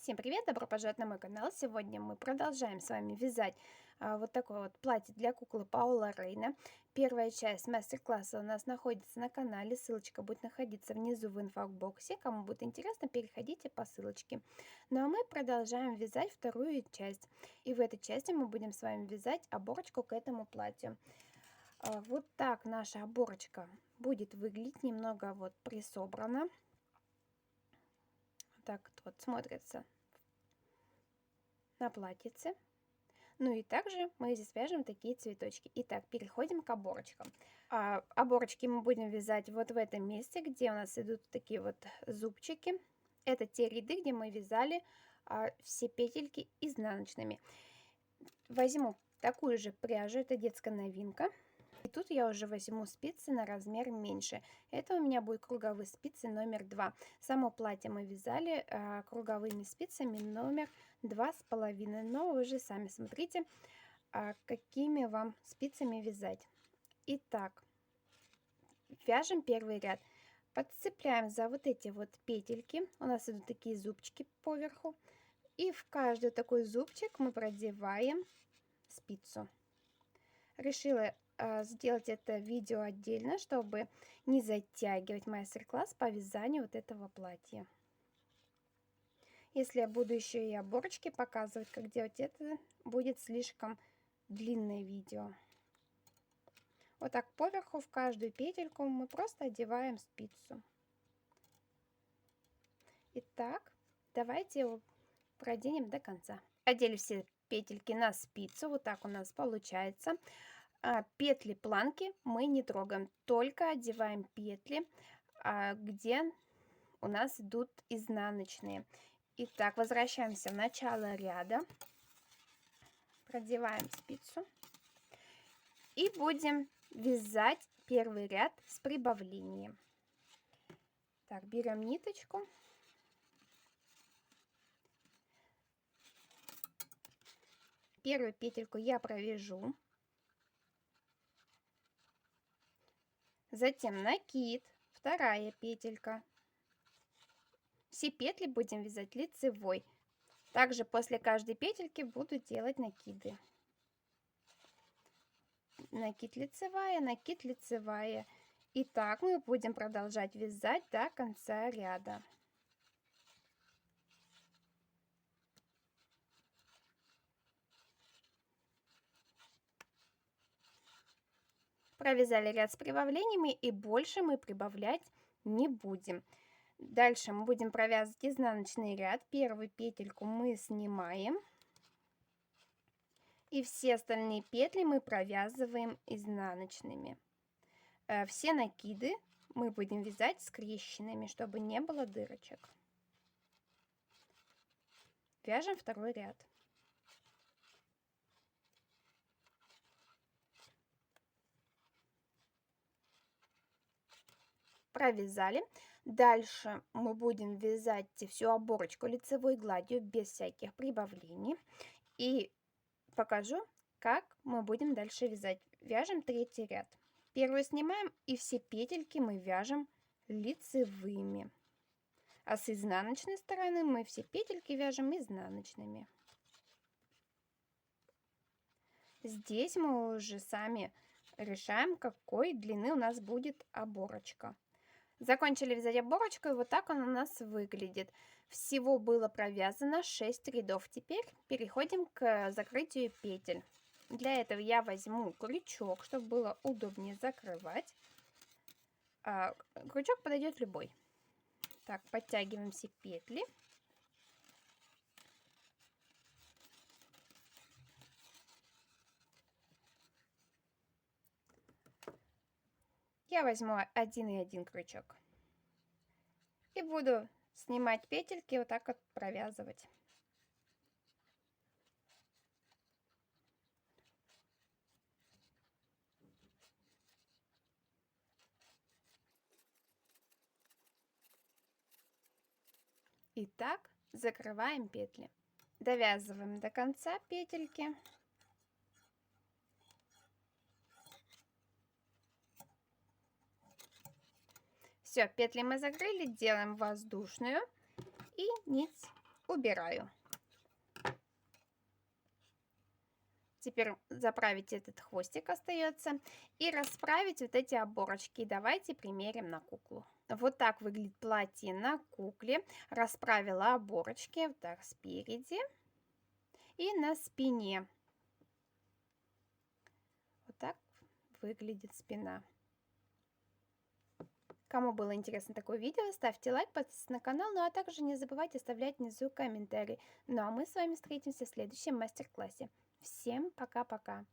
Всем привет, добро пожаловать на мой канал. Сегодня мы продолжаем с вами вязать вот такое вот платье для куклы Паула Рейна. Первая часть мастер-класса у нас находится на канале, ссылочка будет находиться внизу в инфобоксе. Кому будет интересно, переходите по ссылочке. Ну а мы продолжаем вязать вторую часть. И в этой части мы будем с вами вязать оборочку к этому платью. Вот так наша оборочка будет выглядеть, немного вот присобрана. Так вот смотрится на платьице. Ну и также мы здесь вяжем такие цветочки. Итак, переходим к оборочкам. Оборочки мы будем вязать вот в этом месте, где у нас идут такие вот зубчики. Это те ряды, где мы вязали все петельки изнаночными. Возьму такую же пряжу, это детская новинка. И тут я уже возьму спицы на размер меньше. Это у меня будет круговые спицы номер 2. Само платье мы вязали круговыми спицами номер 2,5. Но вы же сами смотрите, какими вам спицами вязать. Итак, вяжем первый ряд. Подцепляем за вот эти вот петельки. У нас идут такие зубчики поверху. И в каждый такой зубчик мы продеваем спицу. Решила сделать это видео отдельно, чтобы не затягивать мастер-класс по вязанию вот этого платья. Если я буду еще и оборочки показывать, как делать это, будет слишком длинное видео. Вот так поверху в каждую петельку мы просто одеваем спицу. Итак, давайте его проденем до конца. Одели все петельки на спицу, вот так у нас получается. Петли планки мы не трогаем, только одеваем петли, где у нас идут изнаночные. Итак, возвращаемся в начало ряда, продеваем спицу и будем вязать первый ряд с прибавлением. Так, берем ниточку. Первую петельку я провяжу. Затем накид, вторая петелька. Все петли будем вязать лицевой. Также после каждой петельки буду делать накиды. Накид лицевая. И так мы будем продолжать вязать до конца ряда. Провязали ряд с прибавлениями, и больше мы прибавлять не будем. Дальше мы будем провязывать изнаночный ряд. Первую петельку мы снимаем. И все остальные петли мы провязываем изнаночными. Все накиды мы будем вязать скрещенными, чтобы не было дырочек. Вяжем второй ряд. Провязали. Дальше мы будем вязать всю оборочку лицевой гладью без всяких прибавлений. И покажу, как мы будем дальше вязать. Вяжем третий ряд. Первую снимаем, и все петельки мы вяжем лицевыми. А с изнаночной стороны мы все петельки вяжем изнаночными. Здесь мы уже сами решаем, какой длины у нас будет оборочка. Закончили вязать оборочку, и вот так она у нас выглядит. Всего было провязано 6 рядов. Теперь переходим к закрытию петель. Для этого я возьму крючок, чтобы было удобнее закрывать. Крючок подойдет любой. Так, подтягиваем все петли. Я возьму 1,1 крючок. И буду снимать петельки, вот так вот провязывать. Итак, закрываем петли. Довязываем до конца петельки. Все, петли мы закрыли, делаем воздушную и нить убираю. Теперь заправить этот хвостик остается и расправить вот эти оборочки. Давайте примерим на куклу. Вот так выглядит платье на кукле. Расправила оборочки вот так спереди и на спине. Вот так выглядит спина. Кому было интересно такое видео, ставьте лайк, подписывайтесь на канал, ну а также не забывайте оставлять внизу комментарии. Ну а мы с вами встретимся в следующем мастер-классе. Всем пока-пока!